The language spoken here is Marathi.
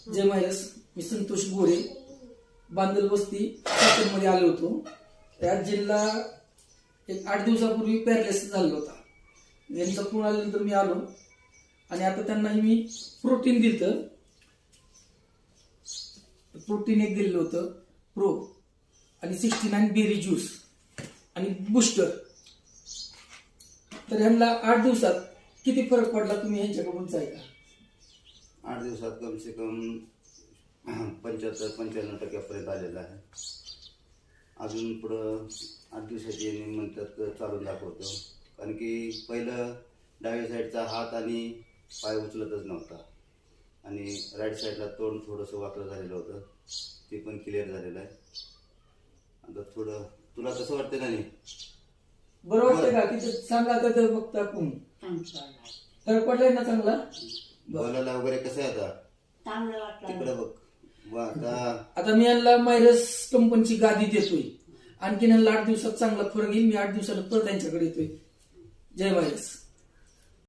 जय मायस. मी संतोष गोरे, बांदल वस्ती मध्ये आलो होतो. त्यात जिल्हा एक 8 दिवसापूर्वी पॅरालिसिस झाला होता. यांचा फोन आल्यानंतर मी आलो आणि आता त्यांनाही मी प्रोटीन दिलं. प्रोटीन एक दिलेलं होतं प्रो आणि 69 बेरी ज्यूस आणि बूस्टर. तर ह्यांना 8 दिवसात किती फरक पडला तुम्ही ह्यांच्याकडूनच आहे का? 8 दिवसात कम से कम 75-95% आलेला आहे. अजून पुढं 8 दिवसाची म्हणतात चालून दाखवतो. कारण की पहिलं डाव्या साईडचा हात आणि पाय उचलतच नव्हता आणि राईट साईडला तोंड थोडंसं वाकडं झालेलं होतं, ते पण क्लिअर झालेलं आहे. आता थोडं तुला कसं वाटतं नाही? बरं वाटतं का? की सांगा आता तर फक्त आपण फरक पडलाय ना चांगला? बोलायला वगैरे कसं आहे आता? चांगलं वाटलं. तिकडे बघ. आता मी यांना मायरस कंपनीची गादी देतोय. आणखीन यांना 8 दिवसात चांगला फरक येईल. मी 8 दिवसाला परत यांच्याकडे येतोय. जय मायरस.